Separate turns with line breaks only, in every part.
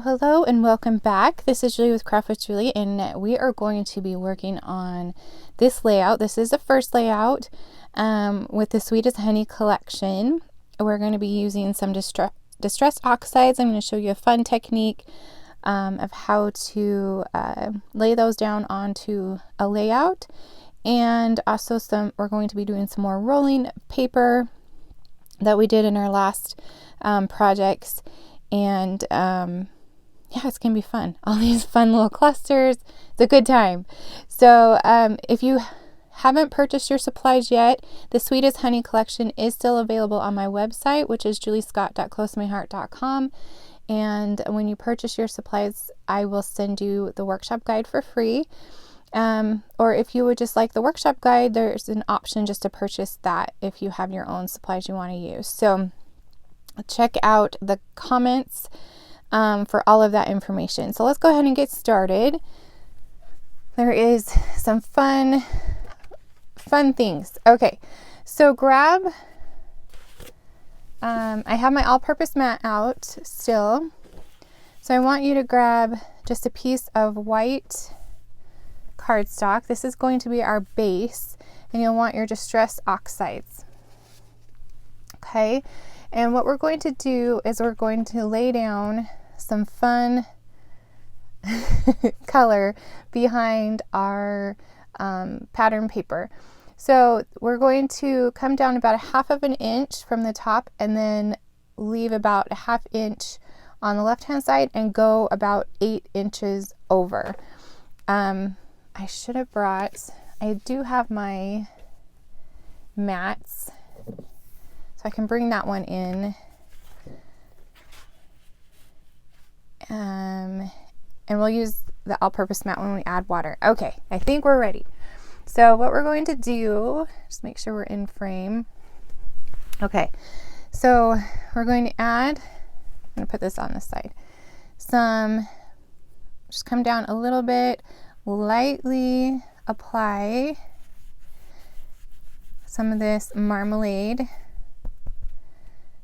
Hello, and welcome back. This is Julie with Craft with Julie, and we are going to be working on this layout. This is the first layout with the Sweet as Honey collection. We're going to be using some distressed oxides. I'm going to show you a fun technique of how to lay those down onto a layout, and also we're going to be doing some more rolling paper that we did in our last projects. And yeah, it's gonna be fun. All these fun little clusters. It's a good time. So if you haven't purchased your supplies yet, the Sweet as Honey collection is still available on my website, which is juliescott.closemyheart.com. And when you purchase your supplies, I will send you the workshop guide for free. Or if you would just like the workshop guide, there's an option just to purchase that if you have your own supplies you want to use. So check out the comments for all of that information. So let's go ahead and get started. There is some fun things. Okay, so grab, I have my all-purpose mat out still. So I want you to grab just a piece of white cardstock. This is going to be our base, and you'll want your distressed oxides. Okay. And what we're going to do is we're going to lay down some fun color behind our pattern paper. So we're going to come down about 1/2 of an inch from the top, and then leave about 1/2 inch on the left hand side and go about 8 inches over. I should have brought, I do have my mats, so I can bring that one in. And we'll use the all-purpose mat when we add water. Okay, I think we're ready. So what we're going to do, just make sure we're in frame. Okay, so we're going to add, I'm going to put this on this side, just come down a little bit, lightly apply some of this Marmalade,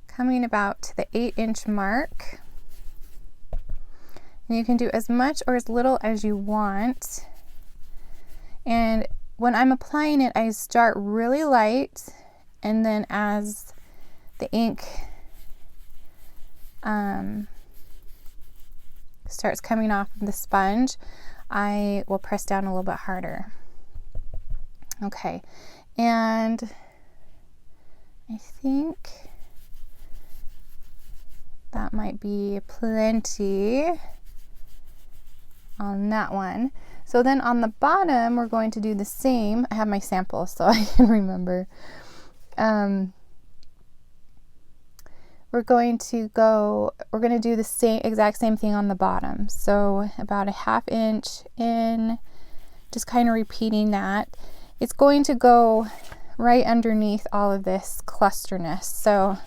coming about to the 8-inch mark. And you can do as much or as little as you want. And when I'm applying it, I start really light, and then as the ink starts coming off of the sponge, I will press down a little bit harder. Okay, and I think that might be plenty on that one. So then on the bottom, we're going to do the same. I have my sample so I can remember. We're going to do the exact same thing on the bottom. So about 1/2 inch in, just kind of repeating that. It's going to go right underneath all of this clusterness. So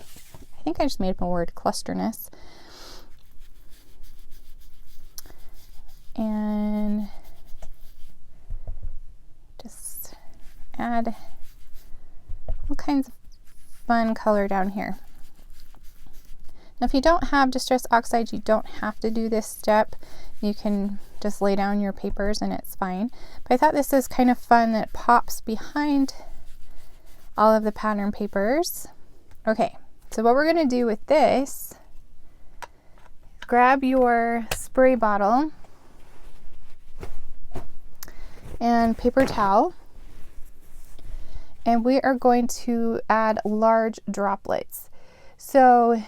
I think I just made up a word, clusterness. And just add all kinds of fun color down here. Now, if you don't have distressed oxide, you don't have to do this step. You can just lay down your papers and it's fine. But I thought this is kind of fun that it pops behind all of the pattern papers. Okay, so what we're going to do with this, grab your spray bottle and paper towel, and we are going to add large droplets. So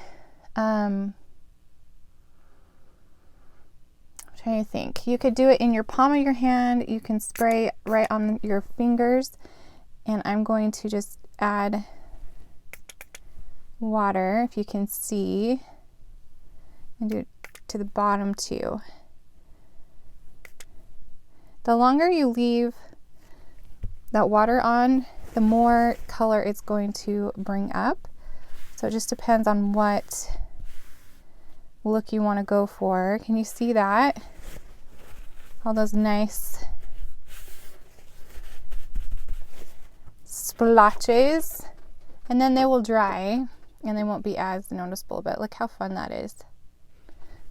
I'm trying to think. You could do it in your palm of your hand. You can spray right on your fingers, and I'm going to just add water, if you can see, and do it to the bottom too. The longer you leave that water on, the more color it's going to bring up. So it just depends on what look you want to go for. Can you see that? All those nice splotches. And then they will dry and they won't be as noticeable, but look how fun that is.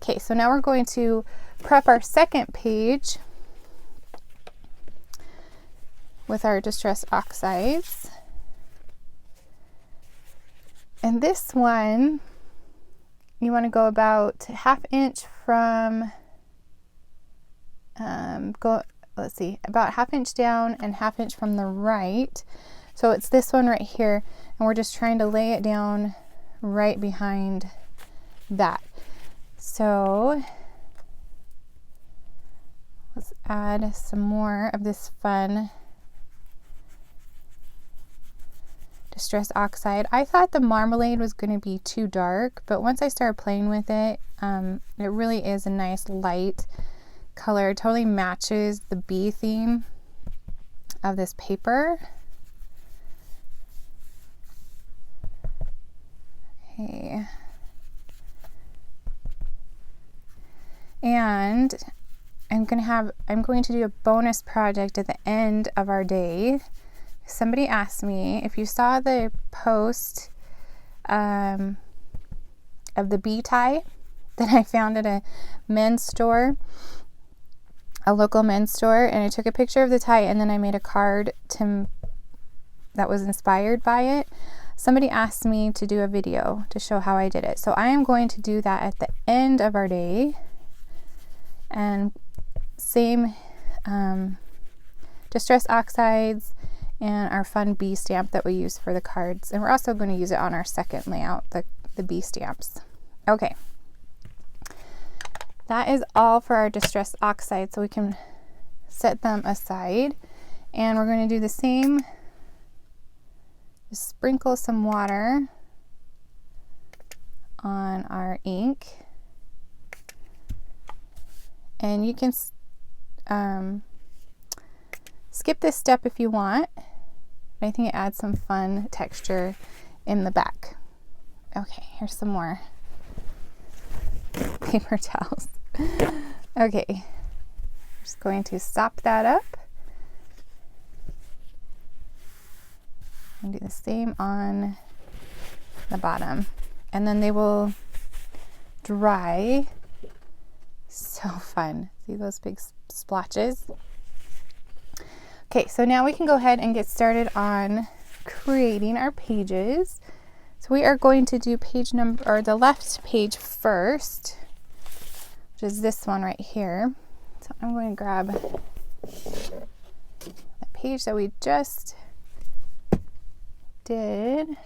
Okay, so now we're going to prep our second page with our Distress Oxides. And this one, you want to go about 1/2 inch from, about 1/2 inch down and 1/2 inch from the right. So it's this one right here, and we're just trying to lay it down right behind that. So let's add some more of this fun Distress Oxide. I thought the Marmalade was going to be too dark, but once I started playing with it, it really is a nice light color. It totally matches the bee theme of this paper. Okay. And I'm going to do a bonus project at the end of our day. Somebody asked me if you saw the post of the bee tie that I found at a men's store, a local men's store, and I took a picture of the tie and then I made a card that was inspired by it. Somebody asked me to do a video to show how I did it. So I am going to do that at the end of our day. And same Distress Oxides and our fun bee stamp that we use for the cards. And we're also going to use it on our second layout, the bee stamps. Okay. That is all for our Distress Oxide, so we can set them aside. And we're going to do the same. Just sprinkle some water on our ink. And you can skip this step if you want. I think it adds some fun texture in the back. Okay, here's some more paper towels. Okay, just going to sop that up and do the same on the bottom, and then they will dry. So fun. See those big splotches? Okay, so now we can go ahead and get started on creating our pages. So we are going to do page number, or the left page first, which is this one right here. So I'm going to grab the page that we just did.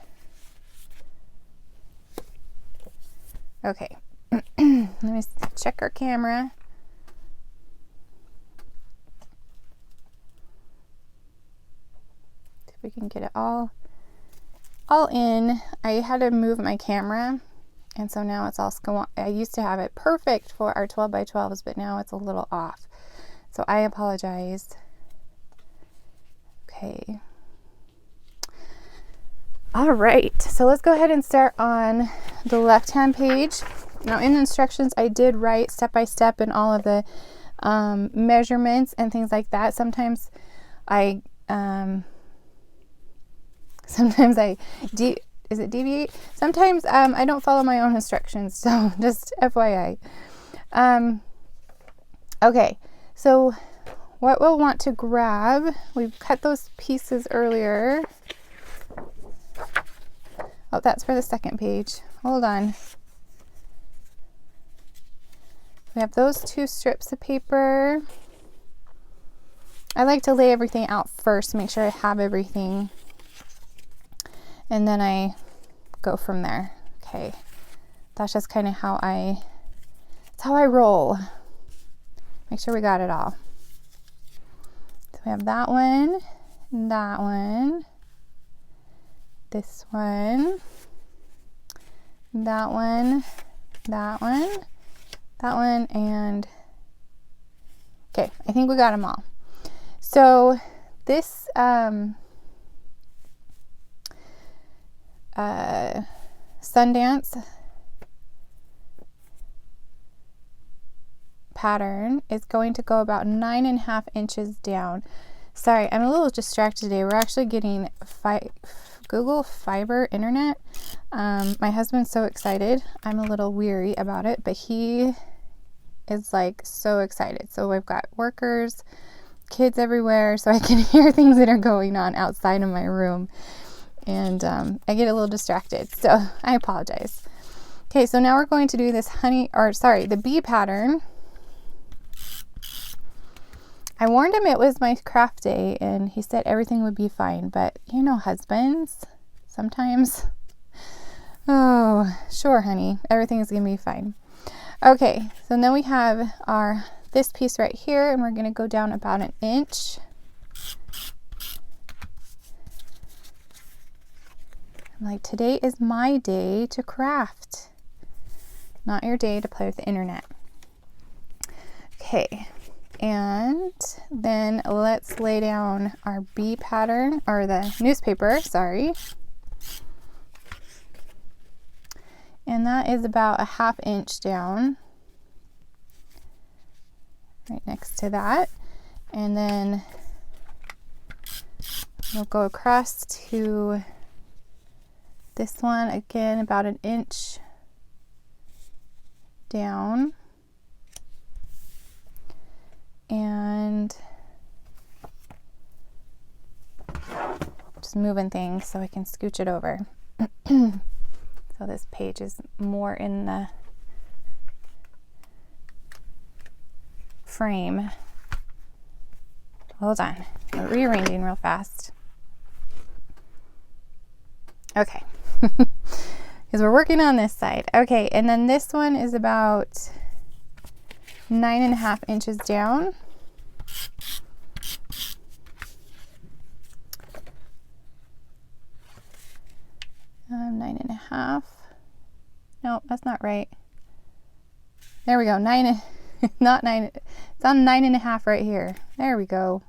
Okay, let me check our camera. See if we can get it all in. I had to move my camera, and so now it's all I used to have it perfect for our 12 by 12s, but now it's a little off. So I apologize. Okay. All right, so let's go ahead and start on the left-hand page. Now in the instructions, I did write step by step and all of the measurements and things like that. Sometimes I deviate? Sometimes I don't follow my own instructions, so just FYI. Okay, so what we'll want to grab, we've cut those pieces earlier. Oh, that's for the second page. Hold on. We have those 2 strips of paper. I like to lay everything out first, make sure I have everything, and then I go from there. Okay, that's just kind of how I roll. Make sure we got it all. So we have that one, this one, that one, and okay, I think we got them all. So this Sundance pattern is going to go about 9.5 inches down. Sorry, I'm a little distracted today. We're actually getting Google Fiber internet. My husband's so excited. I'm a little weary about it, but he is like so excited. So we've got workers, kids everywhere, so I can hear things that are going on outside of my room, and I get a little distracted, so I apologize. Okay, so now we're going to do this the bee pattern. I warned him it was my craft day, and he said everything would be fine, but you know husbands, sometimes. Oh, sure, honey, everything is gonna be fine. Okay, so then we have this piece right here, and we're gonna go down about 1 inch. I'm like, today is my day to craft, not your day to play with the internet. Okay, and then let's lay down our bee pattern, or the newspaper, sorry. And that is about 1/2 inch down, right next to that. And then we'll go across to this one, again, about 1 inch down. And just moving things so I can scooch it over. So this page is more in the frame. Hold on, I'm rearranging real fast. Okay, because we're working on this side. Okay, and then this one is about 9.5 inches down. Nine and a half. No, that's not right. There we go. Not 9. It's on 9.5 right here. There we go.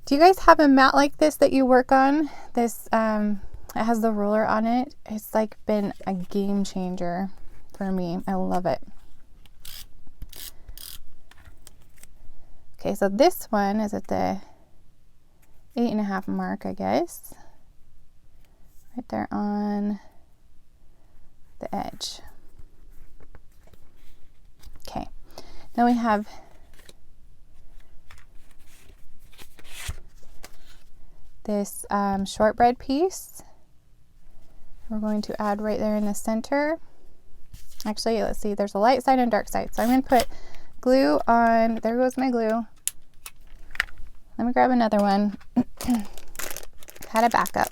Do you guys have a mat like this that you work on? This, it has the roller on it. It's like been a game changer for me. I love it. Okay, so this one is at the 8.5 mark, I guess. Right there on the edge. Okay, now we have this shortbread piece. We're going to add right there in the center. Actually, let's see, there's a light side and dark side. So I'm going to put glue on, there goes my glue. Let me grab another one. Had a backup.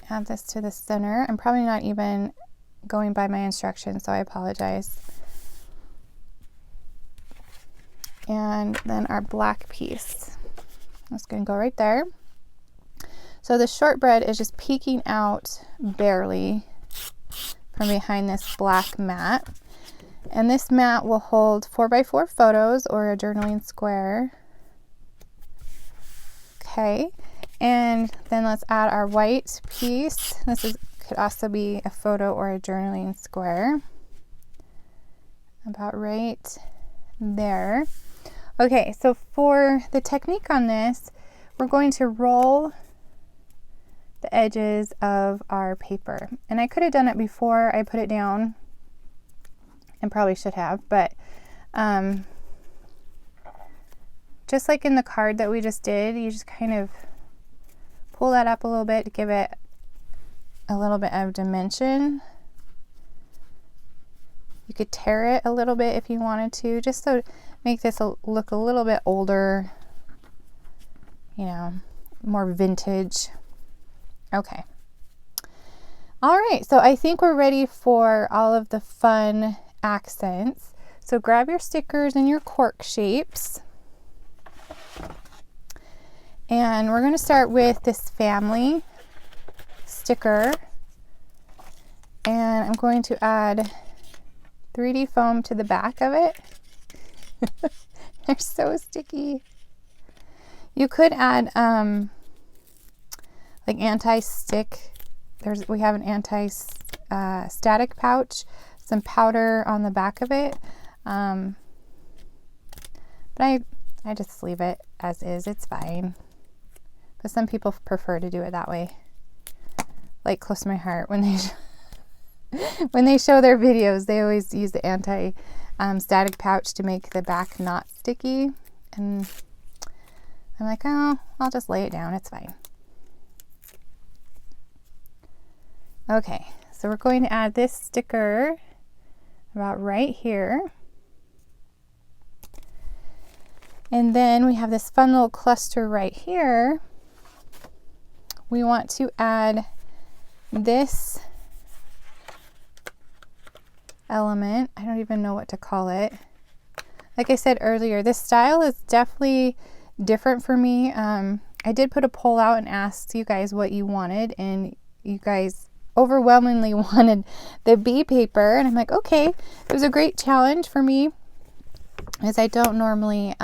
Add this to the center. I'm probably not even going by my instructions, so I apologize. And then our black piece. That's going to go right there. So the shortbread is just peeking out barely from behind this black mat. And this mat will hold 4x4 photos or a journaling square. Okay, and then let's add our white piece. Could also be a photo or a journaling square. About right there. Okay, so for the technique on this, we're going to roll the edges of our paper. And I could have done it before I put it down, and probably should have, but just like in the card that we just did, you just kind of pull that up a little bit to give it a little bit of dimension. You could tear it a little bit if you wanted to, just so make this look a little bit older, you know, more vintage. Okay. All right, so I think we're ready for all of the fun accents. So grab your stickers and your cork shapes. And we're going to start with this family sticker. And I'm going to add 3D foam to the back of it. They're so sticky. You could add like anti-stick. We have an anti-static pouch, some powder on the back of it. But I just leave it as is. It's fine. But some people prefer to do it that way. Like close to my heart, when they when they show their videos, they always use the anti-static pouch to make the back not sticky. And I'm like, oh, I'll just lay it down. It's fine. Okay, so we're going to add this sticker about right here. And then we have this fun little cluster right here. We want to add this element. I don't even know what to call it. Like I said earlier, this style is definitely different for me. I did put a poll out and asked you guys what you wanted, and you guys overwhelmingly wanted the bee paper, and I'm like, okay. It was a great challenge for me, as I don't normally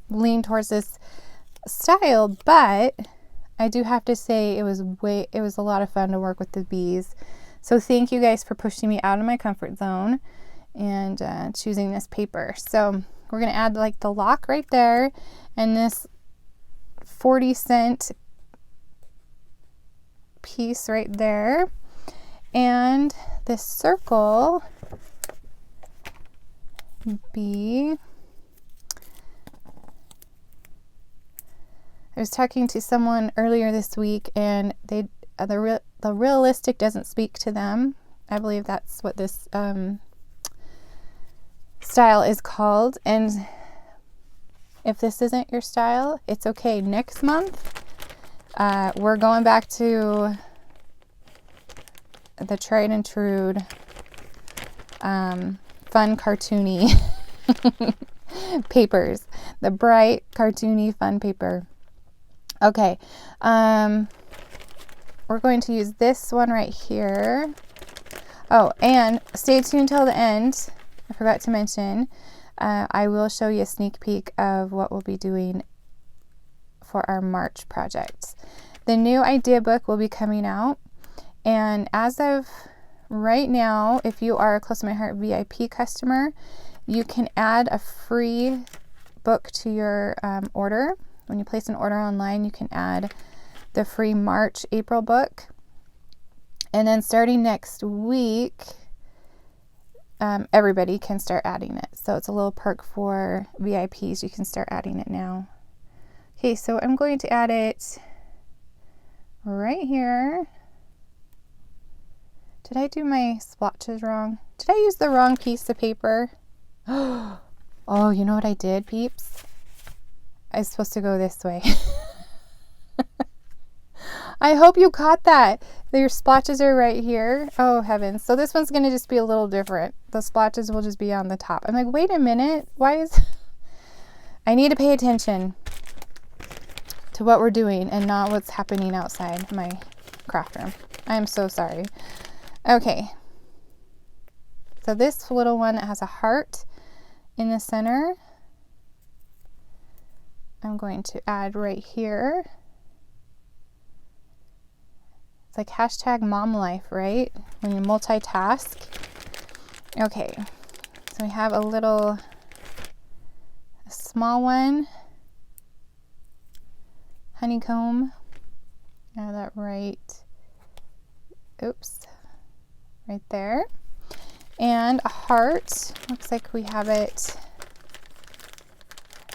lean towards this style, but I do have to say it was a lot of fun to work with the bees. So thank you guys for pushing me out of my comfort zone and choosing this paper. So we're going to add like the lock right there, and this 40-cent piece right there, and this circle bee. I was talking to someone earlier this week, and they the realistic doesn't speak to them. I believe that's what this style is called. And if this isn't your style, it's okay. Next month, we're going back to the tried and true fun cartoony papers, the bright cartoony fun paper. Okay, we're going to use this one right here. Oh, and stay tuned till the end. I forgot to mention, I will show you a sneak peek of what we'll be doing for our March projects. The new idea book will be coming out, and as of right now, if you are a Close to My Heart VIP customer, you can add a free book to your order. When you place an order online, you can add the free March, April book. And then starting next week, everybody can start adding it. So it's a little perk for VIPs. You can start adding it now. Okay, so I'm going to add it right here. Did I do my splotches wrong? Did I use the wrong piece of paper? Oh, you know what I did, peeps? I was supposed to go this way. I hope you caught that. Your splotches are right here. Oh, heavens. So this one's going to just be a little different. The splotches will just be on the top. I'm like, wait a minute. Why is... I need to pay attention to what we're doing and not what's happening outside my craft room. I am so sorry. Okay. So this little one that has a heart in the center, I'm going to add right here. It's like hashtag mom life, right? When you multitask. Okay, so we have a small one, honeycomb. Add that right, oops, right there. And a heart. Looks like we have it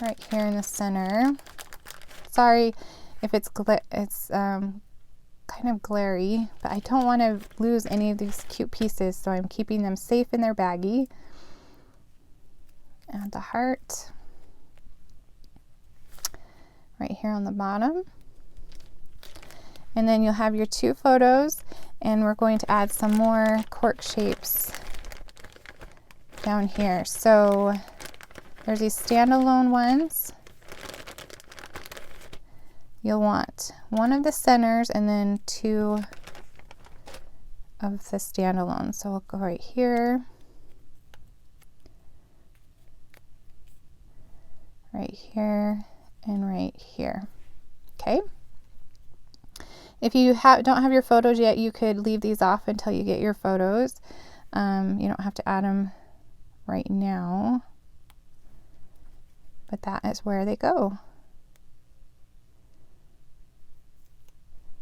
right here in the center. Sorry if it's kind of glary, but I don't want to lose any of these cute pieces, so I'm keeping them safe in their baggie. Add the heart right here on the bottom. And then you'll have your two photos, and we're going to add some more cork shapes down here. So there's these standalone ones. You'll want one of the centers and then two of the standalones. So we'll go right here, right here, and right here. Okay. If you don't have your photos yet, you could leave these off until you get your photos. You don't have to add them right now, but that is where they go.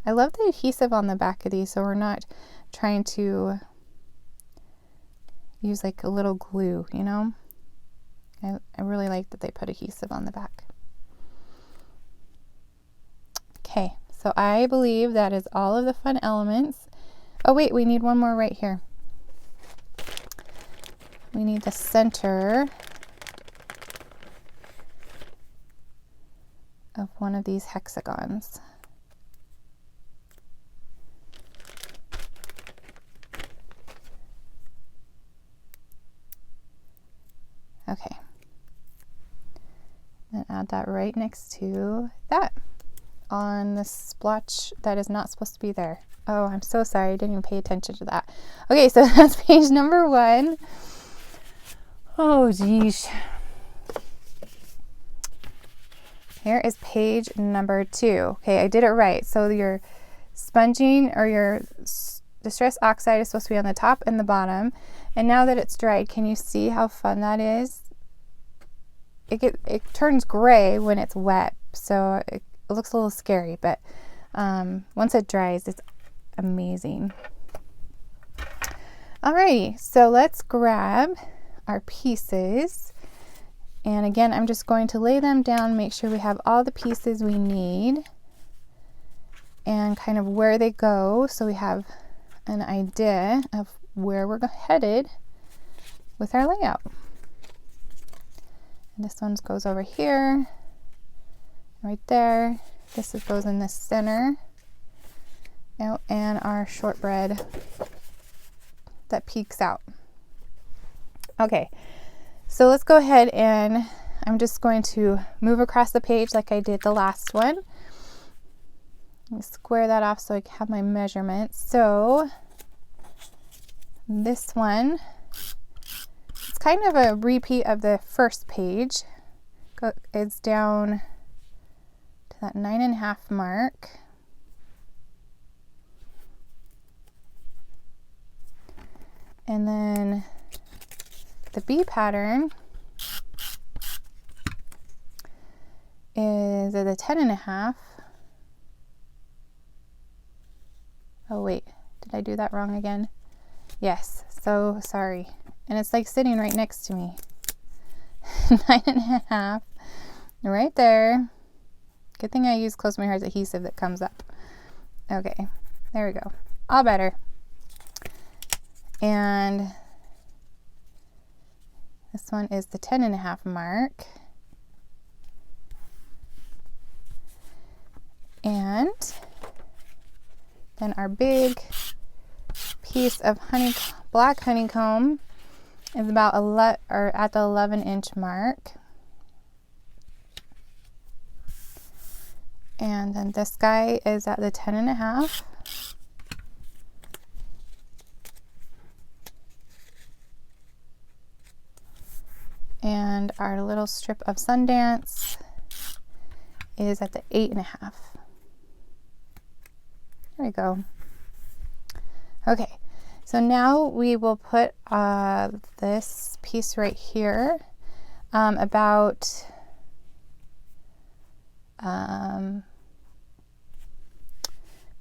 I love the adhesive on the back of these, so we're not trying to use like a little glue, you know? I really like that they put adhesive on the back. Okay, so I believe that is all of the fun elements. Oh wait, we need one more right here. We need the center of one of these hexagons. Okay. And add that right next to that on the splotch that is not supposed to be there. Oh, I'm so sorry. I didn't even pay attention to that. Okay, so that's page number 1. Oh, geez. Here is page number 2. Okay, I did it right. So your sponging or your distress oxide is supposed to be on the top and the bottom. And now that it's dried, can you see how fun that is? It turns gray when it's wet, so it looks a little scary, but once it dries, it's amazing. Alrighty, so let's grab our pieces. And again, I'm just going to lay them down, make sure we have all the pieces we need and kind of where they go, so we have an idea of where we're headed with our layout. And this one goes over here, right there. This goes in the center. Oh, and our shortbread that peeks out. Okay, so let's go ahead and I'm just going to move across the page like I did the last one. Let me square that off so I have my measurements. So this one, it's kind of a repeat of the first page. It's down to that 9.5 mark. And then the B pattern is at the 10.5. Oh wait, did I do that wrong again? Yes, so sorry. And it's like sitting right next to me. 9.5, right there. Good thing I use Close My Heart's adhesive that comes up. Okay, there we go. All better. And this one is the 10.5 mark. And then our big piece of black honeycomb is about at the 11-inch mark. And then this guy is at the 10.5. And our little strip of Sundance is at the 8.5. There we go. Okay, so now we will put this piece right here about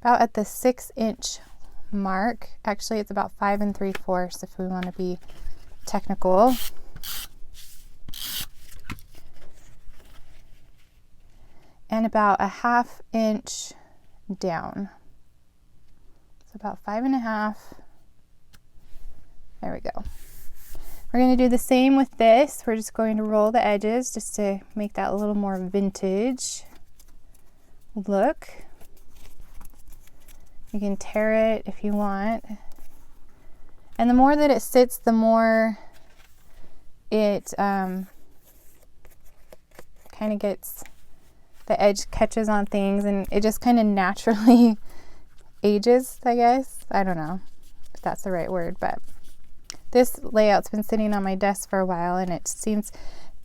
at the 6-inch mark. Actually, it's about 5 3/4 if we want to be technical. And about a 1/2 inch down. So about 5.5. There we go. We're going to do the same with this. We're just going to roll the edges just to make that a little more vintage look. You can tear it if you want. And the more that it sits, the more it kind of gets, the edge catches on things and it just kind of naturally ages, I guess. I don't know if that's the right word, but this layout's been sitting on my desk for a while and it seems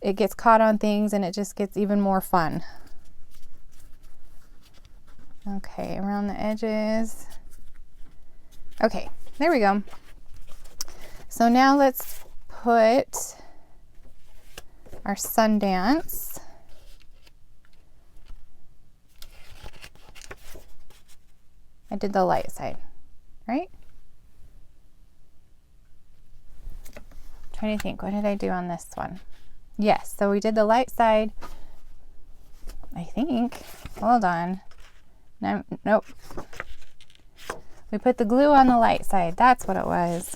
it gets caught on things and it just gets even more fun. Okay, around the edges. Okay, there we go. So now let's put our Sundance. I did the light side, right? I'm trying to think, what did I do on this one? Yes, so we did the light side, I think. Hold on. No, nope. We put the glue on the light side. That's what it was.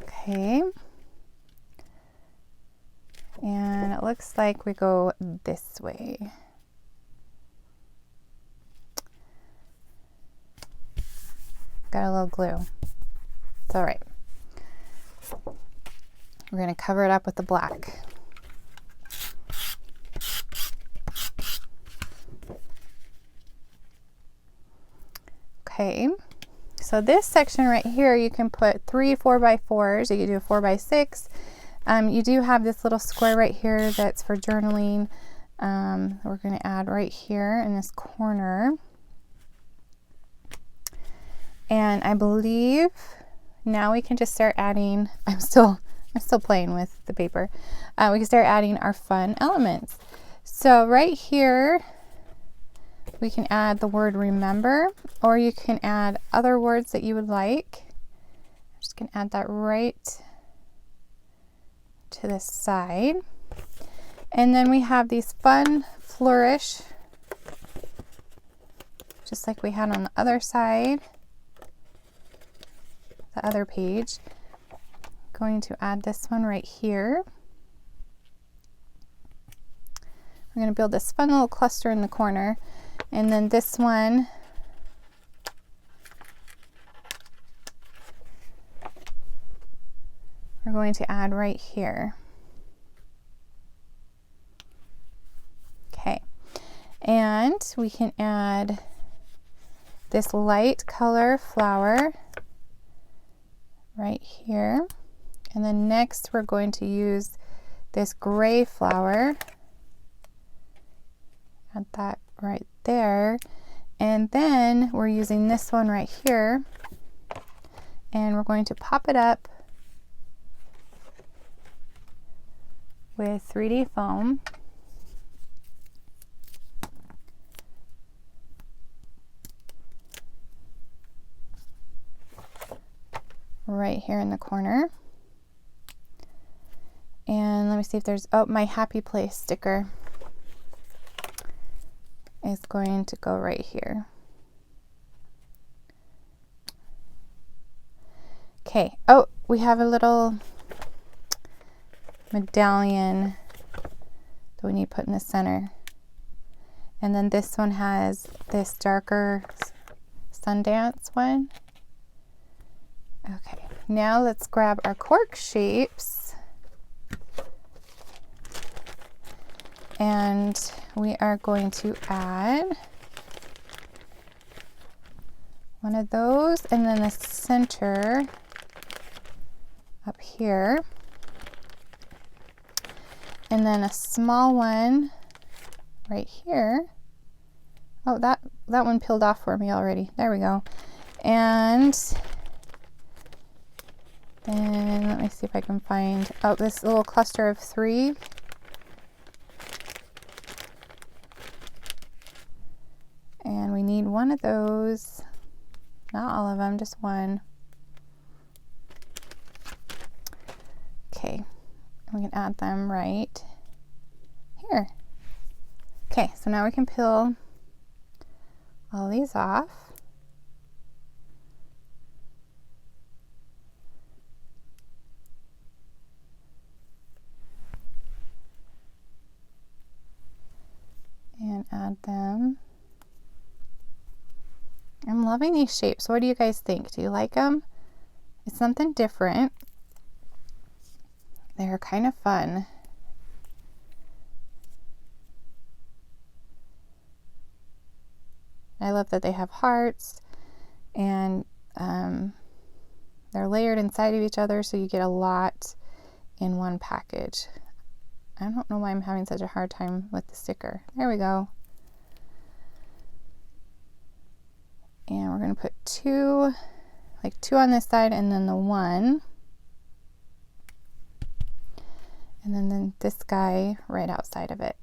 Okay. And it looks like we go this way. Got a little glue. It's all right. We're going to cover it up with the black. Okay, so this section right here, you can put 3 4x4s. You can do a 4x6. You do have this little square right here that's for journaling. We're going to add right here in this corner. And I believe now we can just start adding. I'm still playing with the paper. We can start adding our fun elements. So right here, we can add the word remember, or you can add other words that you would like. I'm just going to add that right to this side. And then we have these fun flourish, just like we had on the other side, the other page. Going to add this one right here. We're going to build this fun little cluster in the corner. And then this one, we're going to add right here. Okay, and we can add this light color flower right here. And then next we're going to use this gray flower. Add that right there. And then we're using this one right here, and we're going to pop it up with 3D foam. Right here in the corner. And let me see if there's, oh, my happy place sticker is going to go right here. Okay, oh, we have a little medallion that we need to put in the center. And then this one has this darker Sundance one. Okay, now let's grab our cork shapes. And we are going to add one of those, and then the center up here. And then a small one right here. Oh, that one peeled off for me already. There we go. And then let me see if I can find, oh, this little cluster of 3. And we need one of those, not all of them, just one. Okay, we can add them right here. Okay, so now we can peel all these off. And add them. I'm loving these shapes. What do you guys think? Do you like them? It's something different. They're kind of fun. I love that they have hearts, and they're layered inside of each other, so you get a lot in one package. I don't know why I'm having such a hard time with the sticker. There we go. And we're going to put two on this side and then the one. And then this guy right outside of it.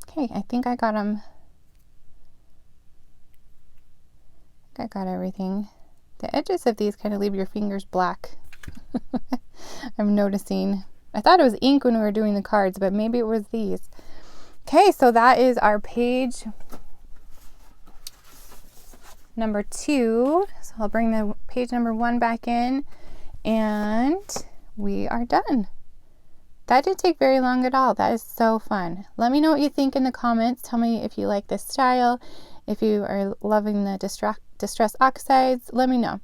Okay, I think I got them. I got everything. The edges of these kind of leave your fingers black. I'm noticing. I thought it was ink when we were doing the cards, but maybe it was these. Okay, so that is our page number 2. So I'll bring the page number 1 back in, and we are done. That didn't take very long at all. That is so fun. Let me know what you think in the comments. Tell me if you like this style, if you are loving the distress oxides. Let me know.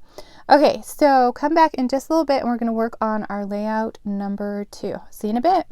Okay, so come back in just a little bit and we're going to work on our layout number 2. See you in a bit.